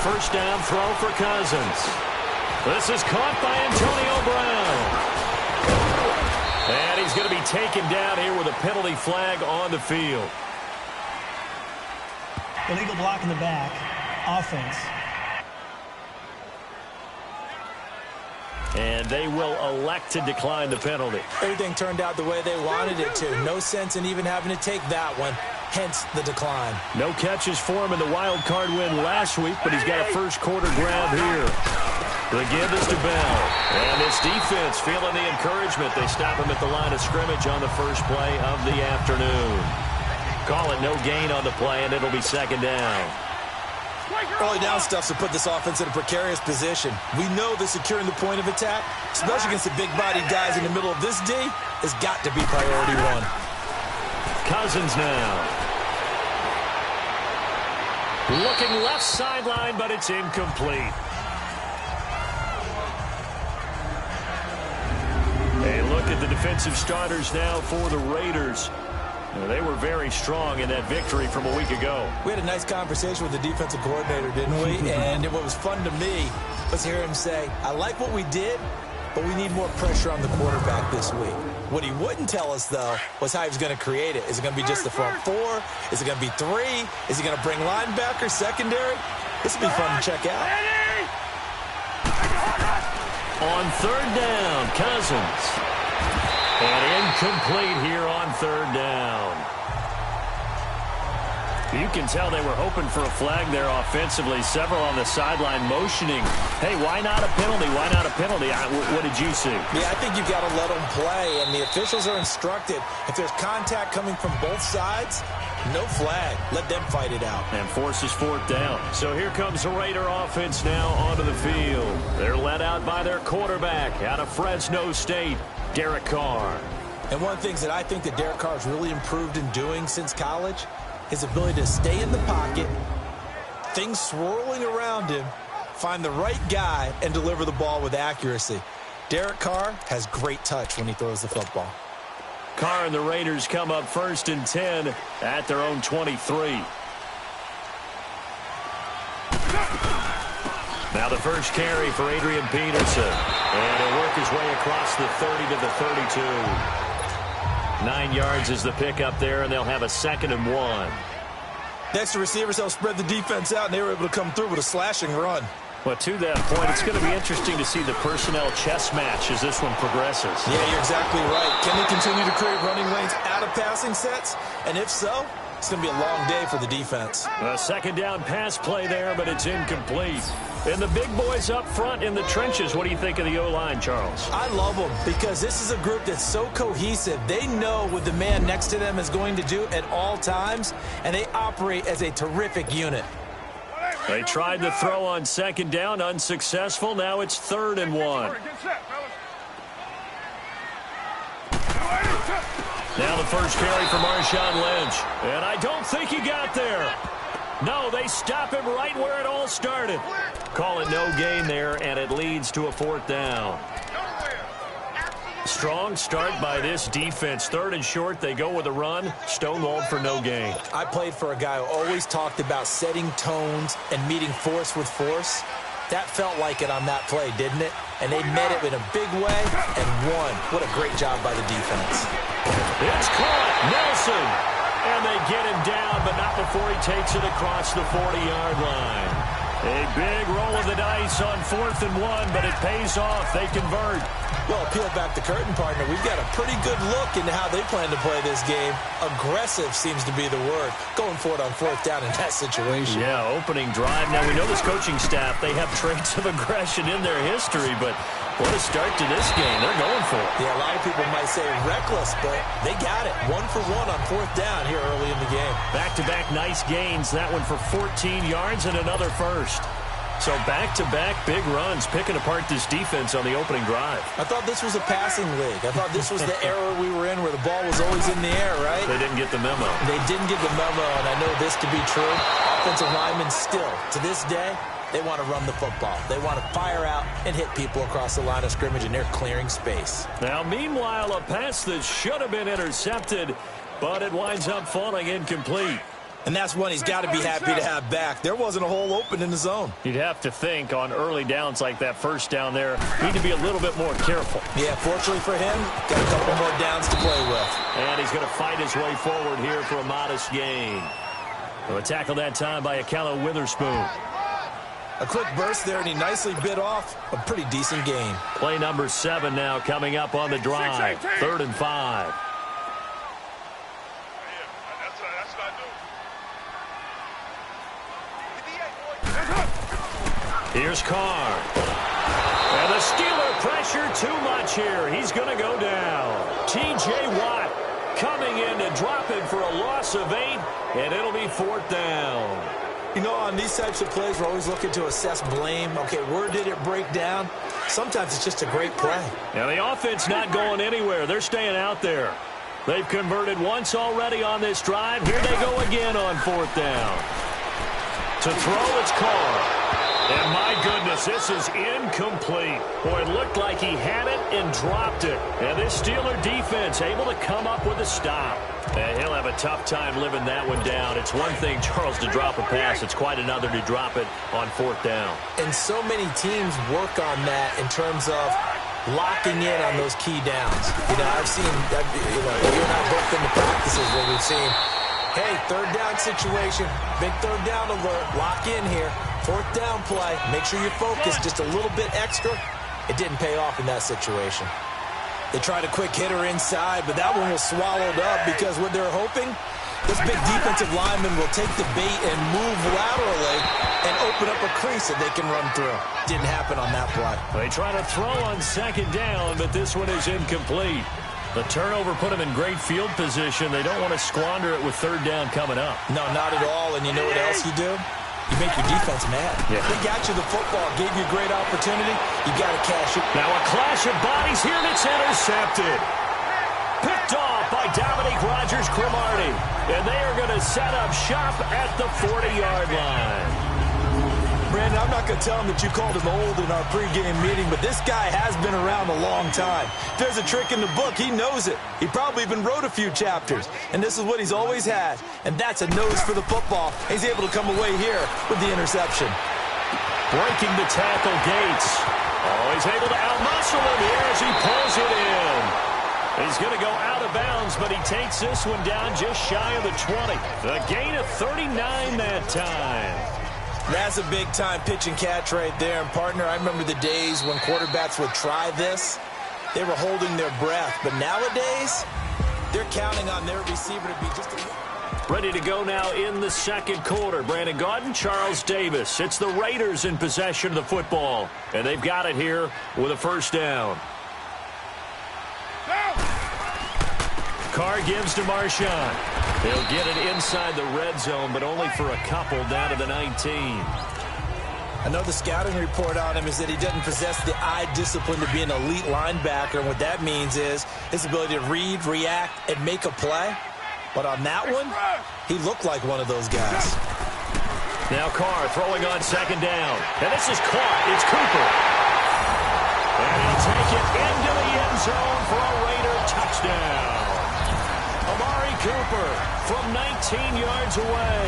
first down throw for Cousins. This is caught by Antonio Brown. And he's going to be taken down here with a penalty flag on the field. Illegal block in the back. Offense. And they will elect to decline the penalty. Everything turned out the way they wanted it to. No sense in even having to take that one. Hence the decline. No catches for him in the wild card win last week, but he's got a first quarter grab here. The give is to Bell. And this defense feeling the encouragement. They stop him at the line of scrimmage on the first play of the afternoon. Call it no gain on the play, and it'll be second down. Early down stuff to put this offense in a precarious position. We know that securing the point of attack, especially against the big-bodied guys in the middle of this D, has got to be priority one. Cousins now. Looking left sideline, but it's incomplete. A look at the defensive starters now for the Raiders. They were very strong in that victory from a week ago. We had a nice conversation with the defensive coordinator, didn't we? And what was fun to me was hear him say, I like what we did, but we need more pressure on the quarterback this week. What he wouldn't tell us, though, was how he was going to create it. Is it going to be just the front four? Is it going to be three? Is he going to bring linebackers, secondary? This will be fun to check out. On third down, Cousins. And incomplete here on third down. You can tell they were hoping for a flag there offensively. Several on the sideline motioning. Hey, why not a penalty? Why not a penalty? What did you see? Yeah, I think you've got to let them play, and the officials are instructed. If there's contact coming from both sides, no flag. Let them fight it out. And forces fourth down. So here comes the Raider offense now onto the field. They're led out by their quarterback out of Fresno State, Derek Carr. And one of the things that I think that Derek Carr has really improved in doing since college, his ability to stay in the pocket, things swirling around him, find the right guy, and deliver the ball with accuracy. Derek Carr has great touch when he throws the football. Carr and the Raiders come up first and 10 at their own 23. Now the first carry for Adrian Peterson. And he'll work his way across the 30 to the 32. 9 yards is the pickup there, and they'll have a 2nd and 1. Next to receivers, they'll spread the defense out, and they were able to come through with a slashing run. But to that point, it's going to be interesting to see the personnel chess match as this one progresses. Yeah, you're exactly right. Can they continue to create running lanes out of passing sets? And if so, it's going to be a long day for the defense. A second down pass play there, but it's incomplete. And the big boys up front in the trenches, what do you think of the O-line, Charles? I love them because this is a group that's so cohesive. They know what the man next to them is going to do at all times, and they operate as a terrific unit. They tried to throw on second down, unsuccessful. Now it's 3rd and 1. Now the first carry for Marshawn Lynch. And I don't think he got there. No, they stop him right where it all started. Call it no gain there, and it leads to a 4th down. Strong start by this defense. 3rd and short, they go with a run. Stonewalled for no gain. I played for a guy who always talked about setting tones and meeting force with force. That felt like it on that play, didn't it? And they met it in a big way and won. What a great job by the defense. It's caught. Nelson. And they get him down, but not before he takes it across the 40-yard line. A big roll of the dice on 4th and 1, but it pays off. They convert. Well, peel back the curtain, partner. We've got a pretty good look into how they plan to play this game. Aggressive seems to be the word. Going for it on 4th down in that situation. Yeah, opening drive. Now, we know this coaching staff, they have traits of aggression in their history, but what a start to this game. They're going for it. Yeah, a lot of people might say reckless, but they got it. 1 for 1 on 4th down here early in the game. Back-to-back nice gains. That one for 14 yards and another first. So back-to-back big runs, picking apart this defense on the opening drive. I thought this was a passing league. I thought this was the era we were in where the ball was always in the air, right? They didn't get the memo. They didn't get the memo, and I know this to be true. Offensive linemen still, to this day, they want to run the football. They want to fire out and hit people across the line of scrimmage, and they're clearing space. Now, meanwhile, a pass that should have been intercepted, but it winds up falling incomplete. And that's one he's got to be happy to have back. There wasn't a hole open in the zone. You'd have to think on early downs like that first down there, need to be a little bit more careful. Yeah, fortunately for him, got a couple more downs to play with. And he's going to fight his way forward here for a modest gain. A tackle that time by Akello Witherspoon. A quick burst there, and he nicely bit off a pretty decent gain. Play number 7 now coming up on the drive. 3rd and 5. Here's Carr. And the Steeler pressure too much here. He's going to go down. T.J. Watt coming in to drop him for a loss of 8, and it'll be 4th down. You know, on these types of plays, we're always looking to assess blame. Okay, where did it break down? Sometimes it's just a great play. Now, the offense not going anywhere. They're staying out there. They've converted once already on this drive. Here they go again on 4th down. To throw, it's Carr. And my goodness, this is incomplete. Boy, it looked like he had it and dropped it. And this Steeler defense able to come up with a stop. And he'll have a tough time living that one down. It's one thing, Charles, to drop a pass. It's quite another to drop it on 4th down. And so many teams work on that in terms of locking in on those key downs. You know, I've seen, you and I both been to practices where we've seen, hey, 3rd down situation, big 3rd down alert, lock in here. 4th down play, make sure you're focused just a little bit extra. It didn't pay off in that situation. They tried a quick hitter inside, but that one was swallowed up because what they're hoping, this big defensive lineman will take the bait and move laterally and open up a crease that they can run through. Didn't happen on that play. They try to throw on 2nd down, but this one is incomplete. The turnover put them in great field position. They don't want to squander it with 3rd down coming up. No, not at all. And you know what else you do? You make your defense mad. Yeah. They got you the football, gave you a great opportunity. You got to cash it. Now a clash of bodies here, and it's intercepted. Picked off by Dominique Rodgers-Cromartie. And they are going to set up shop at the 40-yard line. Brandon, I'm not going to tell him that you called him old in our pregame meeting, but this guy has been around a long time. If there's a trick in the book, he knows it. He probably even wrote a few chapters, and this is what he's always had, and that's a nose for the football. He's able to come away here with the interception. Breaking the tackle, Gates. Oh, he's able to outmuscle him here as he pulls it in. He's going to go out of bounds, but he takes this one down just shy of the 20. The gain of 39 that time. That's a big-time pitch and catch right there. And, partner, I remember the days when quarterbacks would try this. They were holding their breath. But nowadays, they're counting on their receiver to be just a... Ready to go now in the 2nd quarter. Brandon Gaudin, Charles Davis. It's the Raiders in possession of the football. And they've got it here with a 1st down. Carr gives to Marshawn. They'll get it inside the red zone, but only for a couple down to the 19. I know the scouting report on him is that he doesn't possess the eye discipline to be an elite linebacker. And what that means is his ability to read, react, and make a play. But on that one, he looked like one of those guys. Now Carr throwing on 2nd down. And this is caught. It's Cooper. And he'll take it into the end zone for a Raider touchdown. Amari Cooper from 19 yards away.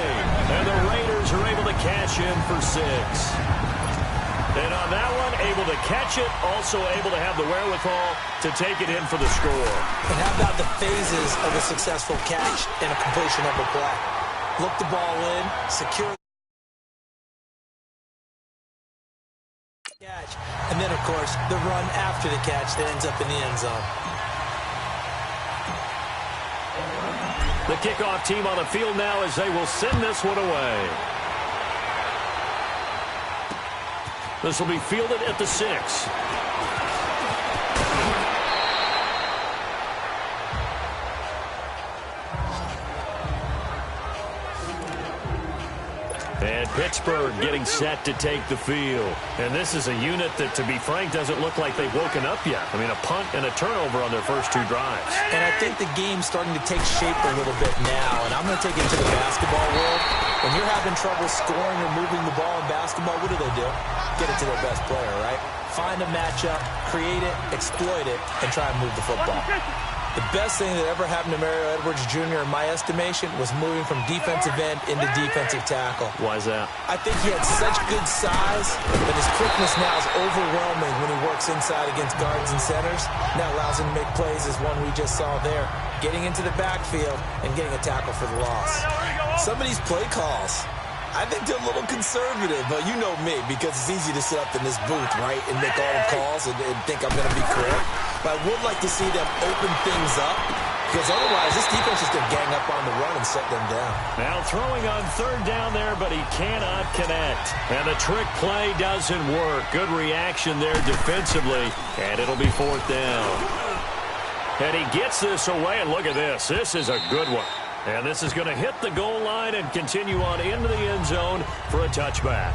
And the Raiders are able to cash in for 6. And on that one, able to catch it, also able to have the wherewithal to take it in for the score. And how about the phases of a successful catch and a completion of a play? Look the ball in, secure the catch, and then, of course, the run after the catch that ends up in the end zone. The kickoff team on the field now as they will send this one away. This will be fielded at the 6. And Pittsburgh getting set to take the field. And this is a unit that, to be frank, doesn't look like they've woken up yet. I mean, a punt and a turnover on their first 2 drives. And I think the game's starting to take shape a little bit now. And I'm going to take it to the basketball world. When you're having trouble scoring or moving the ball in basketball, what do? Get it to their best player, right? Find a matchup, create it, exploit it, and try and move the football. The best thing that ever happened to Mario Edwards Jr., in my estimation, was moving from defensive end into defensive tackle. Why is that? I think he had such good size that his quickness now is overwhelming when he works inside against guards and centers. And that allows him to make plays as one we just saw there, getting into the backfield and getting a tackle for the loss. Some of these play calls, I think they're a little conservative, but you know me, because it's easy to sit up in this booth, right, and make all the calls and think I'm going to be correct. But I would like to see them open things up, because otherwise this defense is going to gang up on the run and set them down. Now throwing on third down there, but he cannot connect. And the trick play doesn't work. Good reaction there defensively, and it'll be fourth down. And he gets this away, and look at this. This is a good one. And this is going to hit the goal line and continue on into the end zone for a touchback.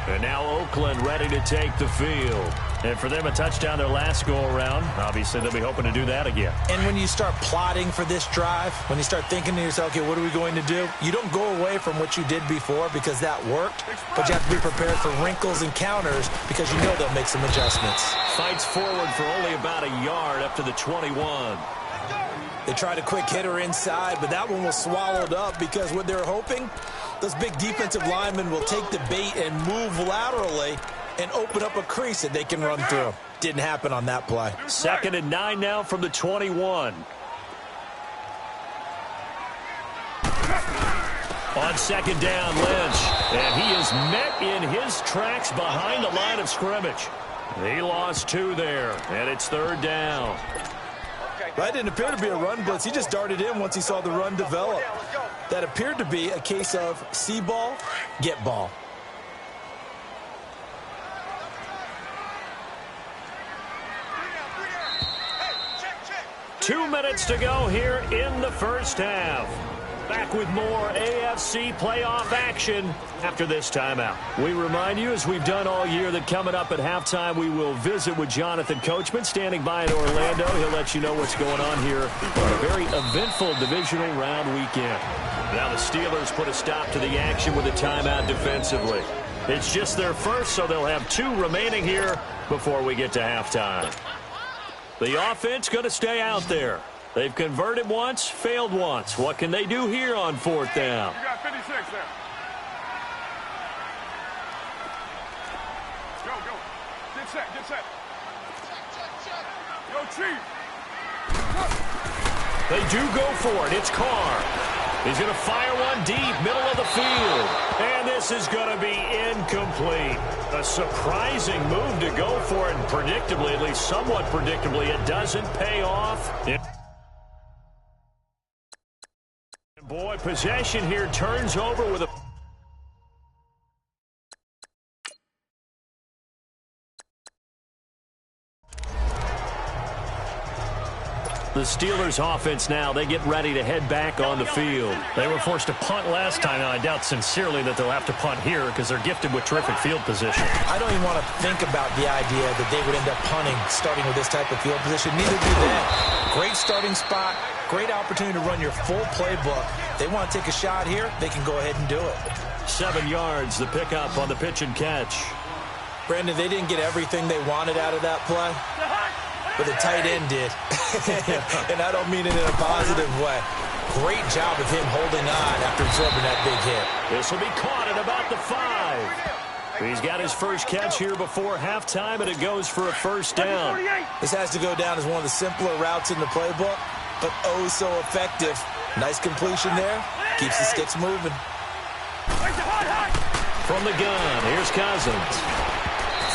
And now Oakland ready to take the field. And for them, a touchdown their last go-around. Obviously, they'll be hoping to do that again. And when you start plotting for this drive, when you start thinking to yourself, okay, what are we going to do? You don't go away from what you did before because that worked, but you have to be prepared for wrinkles and counters because you know they'll make some adjustments. Fights forward for only about a yard up to the 21. They tried a quick hitter inside, but that one was swallowed up because what they're hoping, those big defensive linemen will take the bait and move laterally and open up a crease that they can run through. Didn't happen on that play. 2nd and 9 now from the 21. On 2nd down, Lynch. And he is met in his tracks behind the line of scrimmage. He lost 2 there, and it's 3rd down. That didn't appear to be a run blitz. He just darted in once he saw the run develop. That appeared to be a case of see ball, get ball. Two minutes to go here in the first half. Back with more AFC playoff action after this timeout. We remind you, as we've done all year, that coming up at halftime, we will visit with Jonathan Coachman, standing by in Orlando. He'll let you know what's going on here on a very eventful divisional round weekend. Now the Steelers put a stop to the action with a timeout defensively. It's just their first, so they'll have 2 remaining here before we get to halftime. The offense going to stay out there. They've converted once, failed once. What can they do here on 4th down? You got 56 there. Go, go. Get set, get set. Go, Chief. They do go for it. It's Carr. He's going to fire one deep, middle of the field. And this is going to be incomplete. A surprising move to go for it, and predictably, at least somewhat predictably, it doesn't pay off. Boy, possession here turns over with a... The Steelers offense now, they get ready to head back on the field. They were forced to punt last time. Now, I doubt sincerely that they'll have to punt here because they're gifted with terrific field position. I don't even want to think about the idea that they would end up punting starting with this type of field position. Neither do they. Great starting spot, great opportunity to run your full playbook. They want to take a shot here, they can go ahead and do it. 7 yards, the pickup on the pitch and catch. Brandon, they didn't get everything they wanted out of that play, but the tight end did. And I don't mean it in a positive way. Great job of him holding on after absorbing that big hit. This will be caught at about the 5. He's got his first catch here before halftime, and it goes for a first down. This has to go down as one of the simpler routes in the playbook, but oh so effective. Nice completion there. Keeps the sticks moving. From the gun, here's Cousins.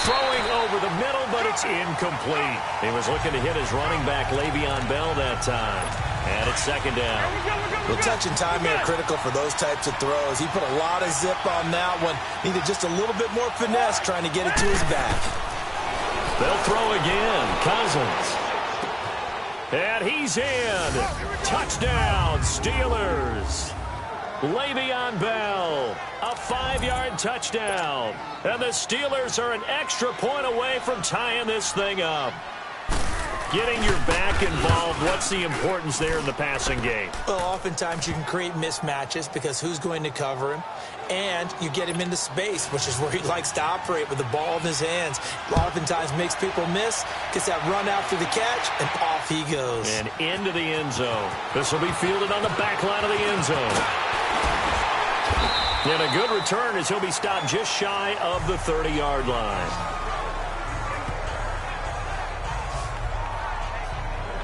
Throwing over the middle, but it's incomplete. He was looking to hit his running back, Le'Veon Bell, that time. And it's 2nd down. Well, touch and time here critical for those types of throws. He put a lot of zip on that one. Needed just a little bit more finesse trying to get it to his back. They'll throw again. Cousins. And he's in. Touchdown, Steelers. Le'Veon Bell, a 5-yard touchdown. And the Steelers are an extra point away from tying this thing up. Getting your back involved, what's the importance there in the passing game? Well, oftentimes you can create mismatches because who's going to cover him? And you get him into space, which is where he likes to operate with the ball in his hands. Oftentimes makes people miss, gets that run after the catch, and off he goes. And into the end zone. This will be fielded on the back line of the end zone. And a good return as he'll be stopped just shy of the 30-yard line.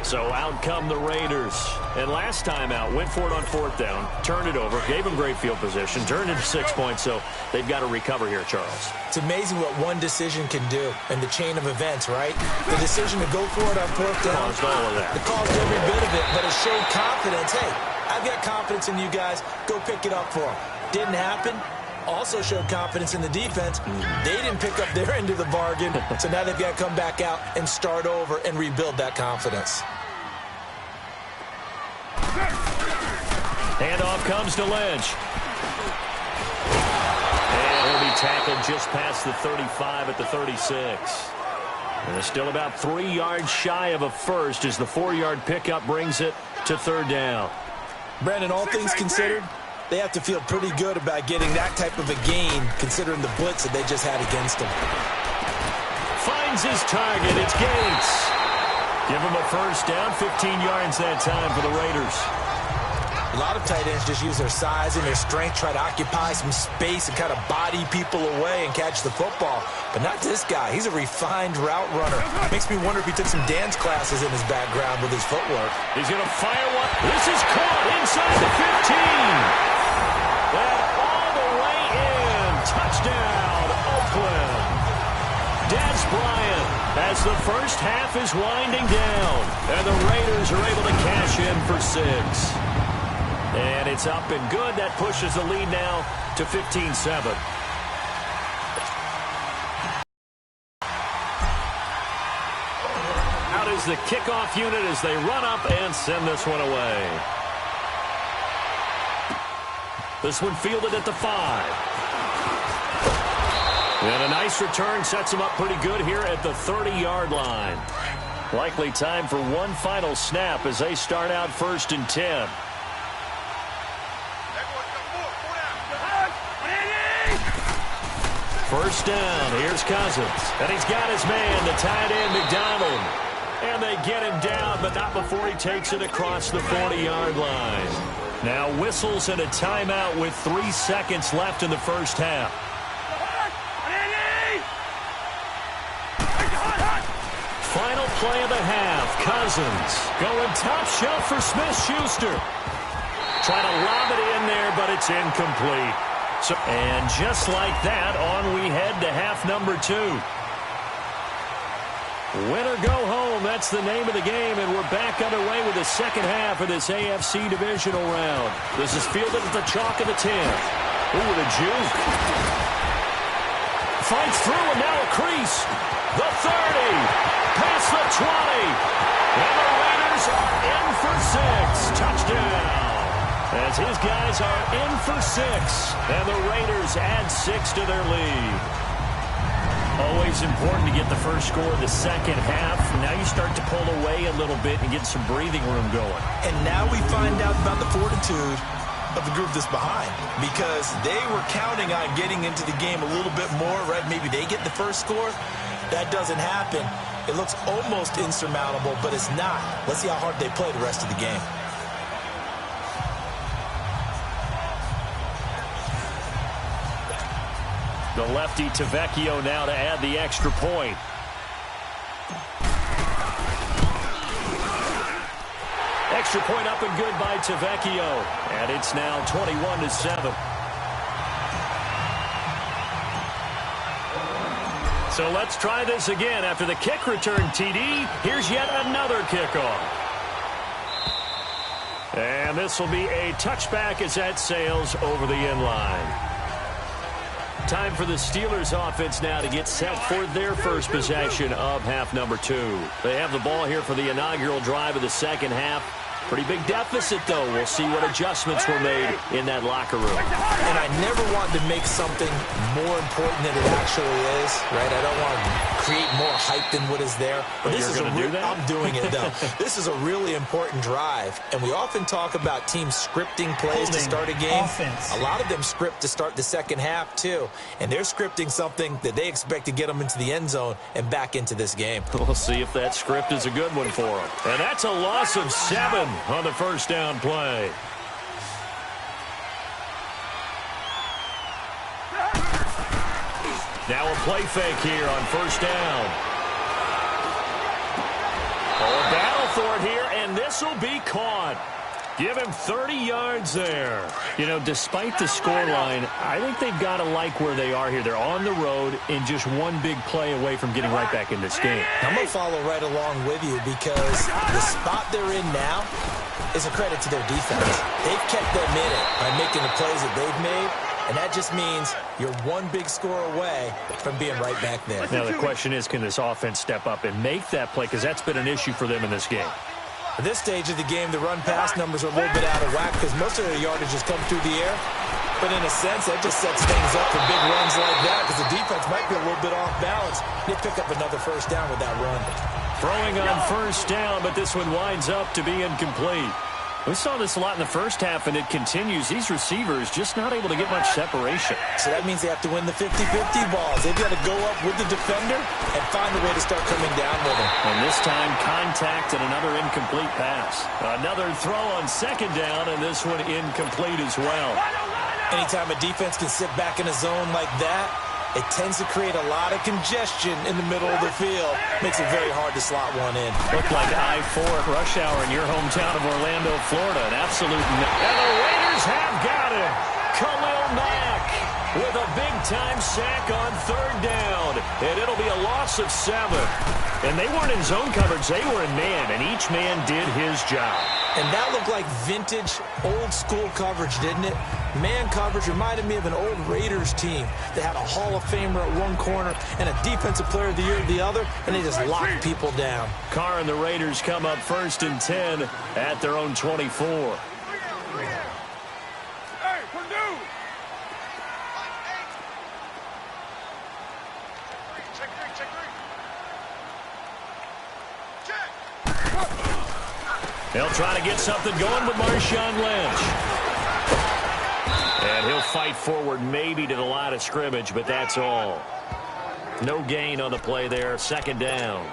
So out come the Raiders. And last time out, went for it on fourth down, turned it over, gave them great field position, turned into 6 points, so they've got to recover here, Charles. It's amazing what one decision can do in the chain of events, right? The decision to go for it on fourth down. Caused all of that. It caused every bit of it, but it showed confidence. Hey, I've got confidence in you guys. Go pick it up for them. Didn't happen. Also showed confidence in the defense. They didn't pick up their end of the bargain, so now they've got to come back out and start over and rebuild that confidence. Handoff comes to Lynch. And he'll be tackled just past the 35 at the 36. And it's still about 3 yards shy of a first as the 4-yard pickup brings it to third down. Brandon, all things considered, they have to feel pretty good about getting that type of a gain considering the blitz that they just had against them. Finds his target. It's Gates. Give him a first down, 15 yards that time for the Raiders. A lot of tight ends just use their size and their strength, try to occupy some space and kind of body people away and catch the football. But not this guy. He's a refined route runner. Makes me wonder if he took some dance classes in his background with his footwork. He's going to fire one. This is caught inside the 15. And all the way in. Touchdown, Oakland. Dez Bryant as the first half is winding down. And the Raiders are able to cash in for 6. And it's up and good. That pushes the lead now to 15-7. Out is the kickoff unit as they run up and send this one away. This one fielded at the 5. And a nice return sets him up pretty good here at the 30-yard line. Likely time for one final snap as they start out 1st and 10. First down, here's Cousins. And he's got his man, the tight end, McDonald. And they get him down, but not before he takes it across the 40-yard line. Now whistles and a timeout with 3 seconds left in the first half. Final play of the half. Cousins going top shelf for Smith-Schuster. Trying to lob it in there, but it's incomplete. And just like that, on we head to half number 2. Win or go home, that's the name of the game, and we're back underway with the second half of this AFC divisional round. This is fielded at the chalk of the 10. Ooh, with a juke. Fights through, and now a crease. The 30, past the 20. And the Raiders are in for 6. Touchdown. As his guys are in for 6, and the Raiders add 6 to their lead. Always important to get the first score of the second half. Now you start to pull away a little bit and get some breathing room going. And now we find out about the fortitude of the group that's behind, because they were counting on getting into the game a little bit more, right? Maybe they get the first score. That doesn't happen. It looks almost insurmountable, but it's not. Let's see how hard they play the rest of the game. The lefty Tavecchio now to add the extra point. Extra point up and good by Tavecchio. And it's now 21-7. So let's try this again. After the kick return TD, here's yet another kickoff. And this will be a touchback as that sails over the end line. Time for the Steelers offense now to get set for their first possession of half number 2. They have the ball here for the inaugural drive of the second half. Pretty big deficit, though. We'll see what adjustments were made in that locker room. And I never want to make something more important than it actually is, right? I don't want to create more hype than what is there. But you're going to do that? I'm doing it, though. This is a really important drive, and we often talk about teams scripting plays to start a game. Offense. A lot of them script to start the second half, too, and they're scripting something that they expect to get them into the end zone and back into this game. We'll see if that script is a good one for them. And that's a loss of 7 on the first down play. Now a play fake here on first down. Oh, a battle for it here, and this will be caught. Give him 30 yards there. You know, despite the scoreline, I think they've got to like where they are here. They're on the road and just one big play away from getting right back in this game. I'm going to follow right along with you because the spot they're in now is a credit to their defense. They've kept them in it by making the plays that they've made, and that just means you're one big score away from being right back there. Now the question is, can this offense step up and make that play? Because that's been an issue for them in this game. At this stage of the game, the run-pass numbers are a little bit out of whack because most of their yardage has come through the air. But in a sense, that just sets things up for big runs like that because the defense might be a little bit off balance. They pick up another first down with that run. Throwing on first down, but this one winds up to be incomplete. We saw this a lot in the first half, and it continues. These receivers just not able to get much separation. So that means they have to win the 50-50 balls. They've got to go up with the defender and find a way to start coming down with him. And this time, contact and another incomplete pass. Another throw on second down, and this one incomplete as well. Anytime a defense can sit back in a zone like that, it tends to create a lot of congestion in the middle of the field. Makes it very hard to slot one in. Looked like I-4 at rush hour in your hometown of Orlando, Florida. An absolute... And the Raiders have got it. Khalil Mack with a big-time sack on third down. And it'll be a loss of 7. And they weren't in zone coverage. They were in man, and each man did his job. And that looked like vintage, old-school coverage, didn't it? Man coverage reminded me of an old Raiders team that had a Hall of Famer at one corner and a Defensive Player of the Year at the other, and they just locked people down. Carr and the Raiders come up 1st and 10 at their own 24. Hey, Purdue! Check three. They'll try to get something going with Marshawn Lynch. And he'll fight forward maybe to the line of scrimmage, but that's all. No gain on the play there. Second down.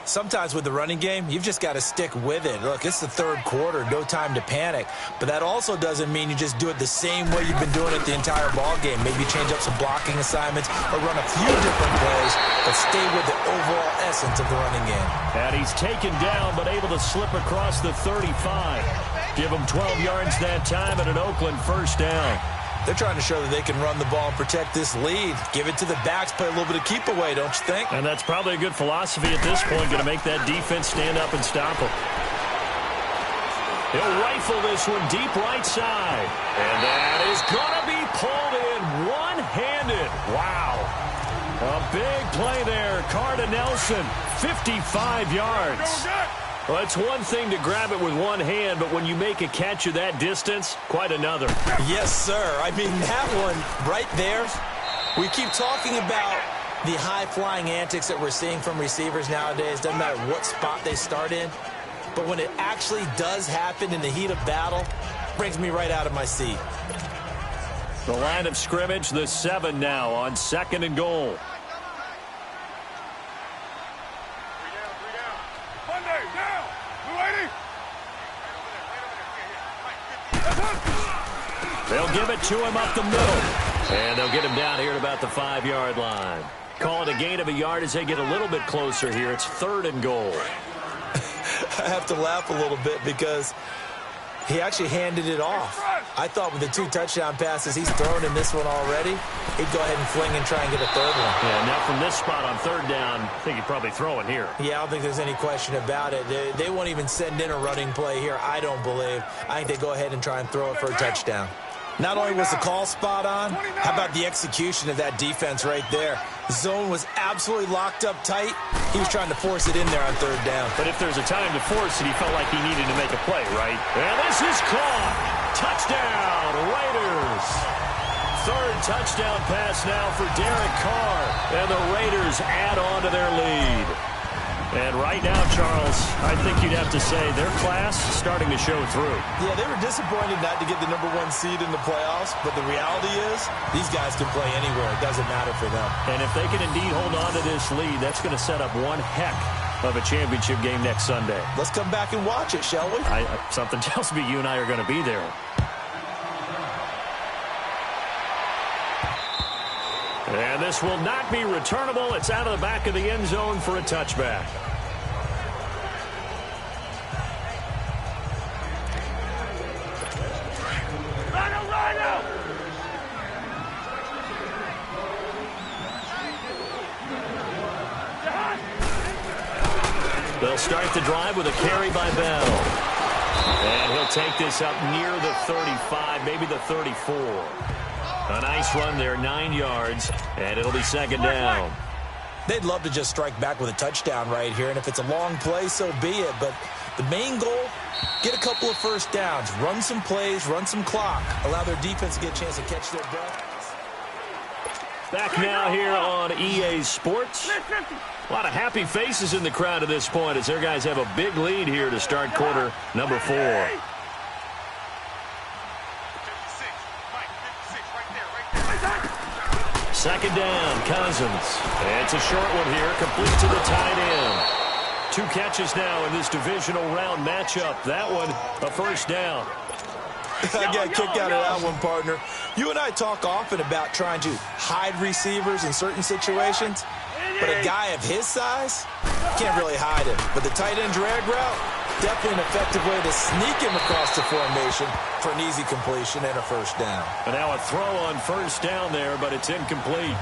Sometimes with the running game, you've just got to stick with it. Look, it's the third quarter, no time to panic. But that also doesn't mean you just do it the same way you've been doing it the entire ball game. Maybe change up some blocking assignments or run a few different plays, but stay with the overall essence of the running game. And he's taken down, but able to slip across the 35. Give him 12 yards that time and an Oakland first down. They're trying to show that they can run the ball and protect this lead. Give it to the backs, play a little bit of keep away, don't you think? And that's probably a good philosophy at this point, going to make that defense stand up and stop them. He'll rifle this one deep right side. And that is going to be pulled in one-handed. Wow. A big play there. Carr to Nelson, 55 yards. Well, it's one thing to grab it with one hand, but when you make a catch of that distance, quite another. Yes, sir. I mean, that one right there, we keep talking about the high-flying antics that we're seeing from receivers nowadays. Doesn't matter what spot they start in. But when it actually does happen in the heat of battle, it brings me right out of my seat. The line of scrimmage, the 7 now on 2nd and goal. They'll give it to him up the middle. And they'll get him down here at about the 5-yard line. Call it a gain of a yard as they get a little bit closer here. It's 3rd and goal. I have to laugh a little bit because he actually handed it off. I thought with the 2 touchdown passes he's thrown in this one already, he'd go ahead and fling and try and get a 3rd one. Yeah, now from this spot on 3rd down, I think he'd probably throw it here. Yeah, I don't think there's any question about it. They won't even send in a running play here, I don't believe. I think they go ahead and try and throw it for a touchdown. Not only was the call spot on, how about the execution of that defense right there? The zone was absolutely locked up tight. He was trying to force it in there on 3rd down. But if there's a time to force it, he felt like he needed to make a play, right? And this is caught. Touchdown, Raiders. third touchdown pass now for Derek Carr. And the Raiders add on to their lead. And right now, Charles, I think you'd have to say their class is starting to show through. Yeah, they were disappointed not to get the #1 seed in the playoffs, but the reality is these guys can play anywhere. It doesn't matter for them. And if they can indeed hold on to this lead, that's going to set up one heck of a championship game next Sunday. Let's come back and watch it, shall we? Something tells me you and I are going to be there. And this will not be returnable. It's out of the back of the end zone for a touchback. They'll start the drive with a carry by Bell. And he'll take this up near the 35, maybe the 34. A nice run there, 9 yards, and it'll be second down. They'd love to just strike back with a touchdown right here, and if it's a long play, so be it. But the main goal, get a couple of first downs, run some plays, run some clock, allow their defense to get a chance to catch their breath. Back now here on EA Sports. A lot of happy faces in the crowd at this point as their guys have a big lead here to start quarter number 4. Second down, Cousins. It's a short one here, complete to the tight end. 2 catches now in this divisional round matchup. That one, a first down. I got kicked out of that one, partner. You and I talk often about trying to hide receivers in certain situations, but a guy of his size can't really hide him. But the tight end drag route, definitely an effective way to sneak him across the formation for an easy completion and a first down. And now a throw on first down there, but it's incomplete.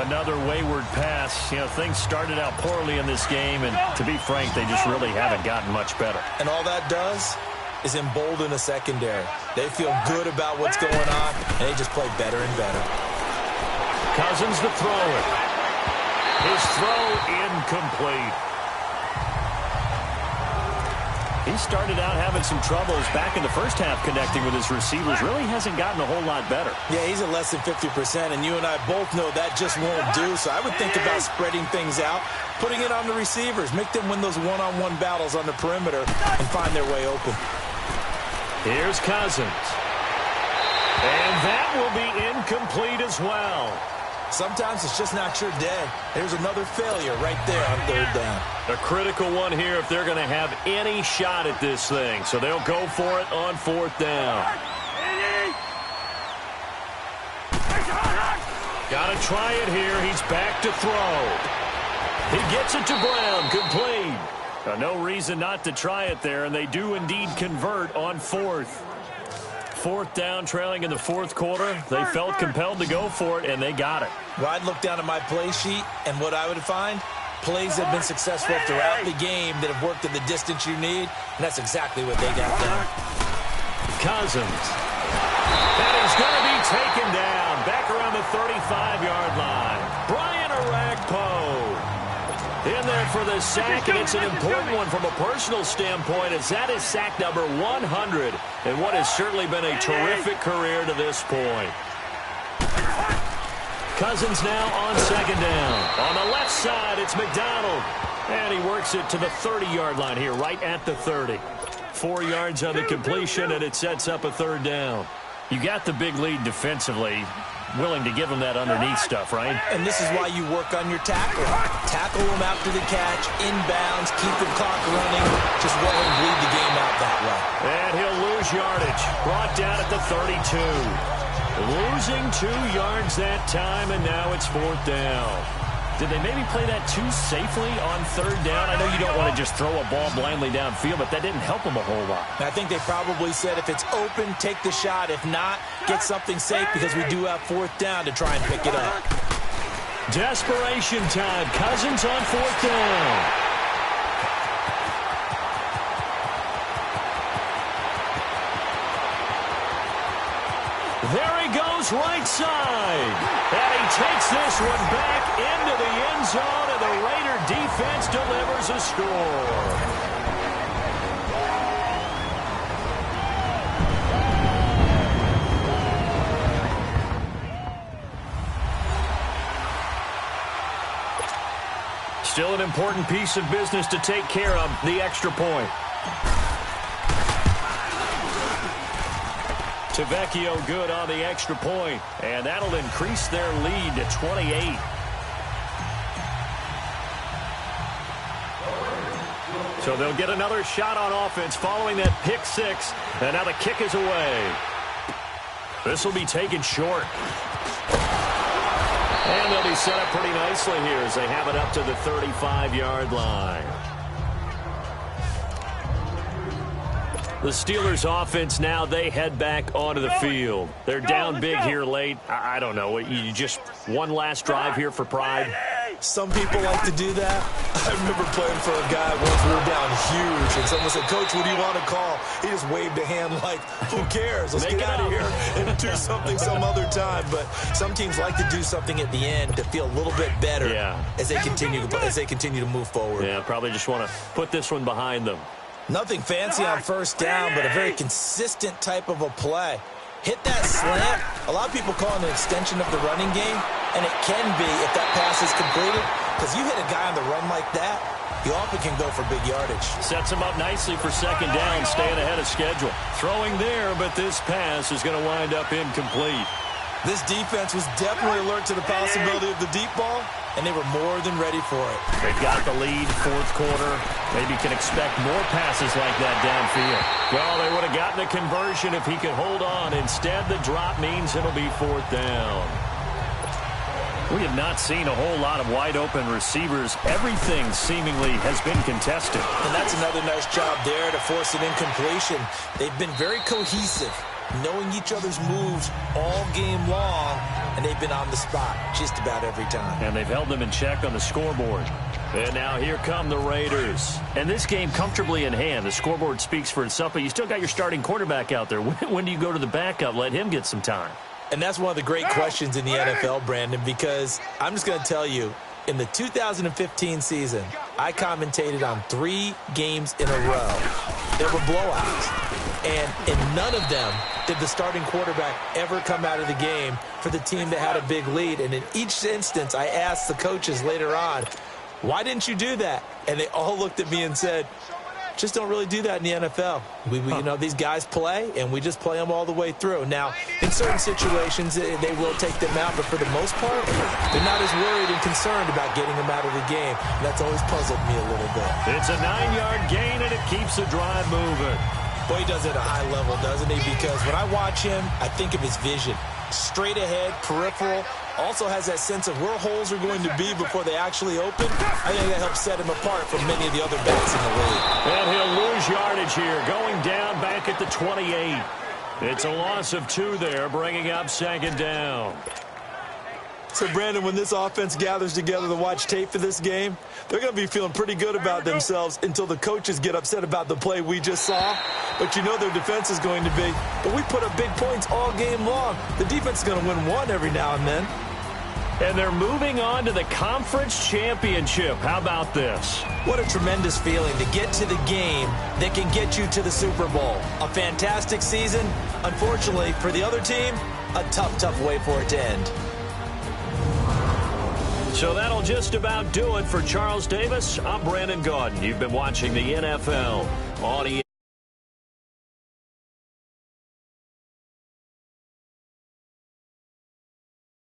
Another wayward pass. You know, things started out poorly in this game, and to be frank, they just really haven't gotten much better. And all that does is embolden the secondary. They feel good about what's going on, and they just play better and better. Cousins the thrower. His throw incomplete. He started out having some troubles back in the first half connecting with his receivers. Really hasn't gotten a whole lot better. Yeah, he's at less than 50%, and you and I both know that just won't do. So I would think about spreading things out, putting it on the receivers, make them win those one-on-one battles on the perimeter and find their way open. Here's Cousins. And that will be incomplete as well. Sometimes it's just not your day. There's another failure right there on third down. A critical one here if they're going to have any shot at this thing. So they'll go for it on fourth down. Got to try it here. He's back to throw. He gets it to Brown. Complete. No reason not to try it there, and they do indeed convert on fourth. Fourth down, trailing in the fourth quarter. They felt compelled to go for it, and they got it. Well, I'd look down at my play sheet, and what I would find, plays that have been successful throughout the game that have worked at the distance you need, and that's exactly what they got done. Cousins. And he's going to be taken down back around the 35-yard line. Brian Orakpo in there for the sack, and it's an important one from a personal standpoint, as that is sack number 100 in what has certainly been a terrific career to this point. Cousins now on second down. On the left side, it's McDonald. And he works it to the 30-yard line here, right at the 30. 4 yards on the completion, and it sets up a third down. You got the big lead defensively. Willing to give them that underneath stuff, right? And this is why you work on your tackle. Tackle them after the catch, inbounds, keep the clock running. Just let them bleed the game out that way. And he'll lose yardage. Brought down at the 32. Losing 2 yards that time, and now it's fourth down. Did they maybe play that too safely on third down? I know you don't want to just throw a ball blindly downfield, but that didn't help them a whole lot. I think they probably said if it's open, take the shot. If not, get something safe because we do have fourth down to try and pick it up. Desperation time. Cousins on fourth down. There he goes right side. And he takes this one back into the end zone, and the Raider defense delivers a score. Still an important piece of business to take care of, the extra point. Tavecchio good on the extra point, and that'll increase their lead to 28. So they'll get another shot on offense following that pick six, and now the kick is away. This will be taken short. And they'll be set up pretty nicely here as they have it up to the 35-yard line. The Steelers offense now, they head back onto the field. They're down big here late. I don't know. You just one last drive here for pride? Some people like to do that. I remember playing for a guy once we were down huge, and someone said, "Coach, what do you want to call?" He just waved a hand like, who cares? Let's get out of here and do something some other time. But some teams like to do something at the end to feel a little bit better as they continue to move forward. Yeah, probably just want to put this one behind them. Nothing fancy on first down, but a very consistent type of a play. Hit that slant. A lot of people call it an extension of the running game, and it can be if that pass is completed, because you hit a guy on the run like that, he often can go for big yardage. Sets him up nicely for second down, staying ahead of schedule. Throwing there, but this pass is going to wind up incomplete. This defense was definitely alert to the possibility of the deep ball, and they were more than ready for it. They've got the lead, fourth quarter. Maybe can expect more passes like that downfield. Well, they would have gotten a conversion if he could hold on. Instead, the drop means it'll be fourth down. We have not seen a whole lot of wide-open receivers. Everything seemingly has been contested. And that's another nice job there to force an incompletion. They've been very cohesive, knowing each other's moves all game long, and they've been on the spot just about every time. And they've held them in check on the scoreboard. And now here come the Raiders. And this game comfortably in hand. The scoreboard speaks for itself, but you still got your starting quarterback out there. When do you go to the backup? Let him get some time. And that's one of the great questions in the NFL, Brandon, because I'm just going to tell you, in the 2015 season, I commentated on 3 games in a row. There were blowouts. And in none of them did the starting quarterback ever come out of the game for the team that had a big lead. And in each instance, I asked the coaches later on, why didn't you do that? And they all looked at me and said, just don't really do that in the NFL. You know, these guys play, and we just play them all the way through. Now, in certain situations, they will take them out, but for the most part, they're not as worried and concerned about getting them out of the game. And that's always puzzled me a little bit. It's a 9-yard gain, and it keeps the drive moving. Boy, he does it at a high level, doesn't he? Because when I watch him, I think of his vision. Straight ahead, peripheral, also has that sense of where holes are going to be before they actually open. I think that helps set him apart from many of the other backs in the league. And he'll lose yardage here, going down back at the 28. It's a loss of 2 there, bringing up second down. So, Brandon, when this offense gathers together to watch tape for this game, they're going to be feeling pretty good about themselves until the coaches get upset about the play we just saw. But you know their defense is going to be, but we put up big points all game long. The defense is going to win one every now and then. And they're moving on to the conference championship. How about this? What a tremendous feeling to get to the game that can get you to the Super Bowl. A fantastic season. Unfortunately, for the other team, a tough way for it to end. So that'll just about do it for Charles Davis. I'm Brandon Gaudin. You've been watching the NFL on ESPN.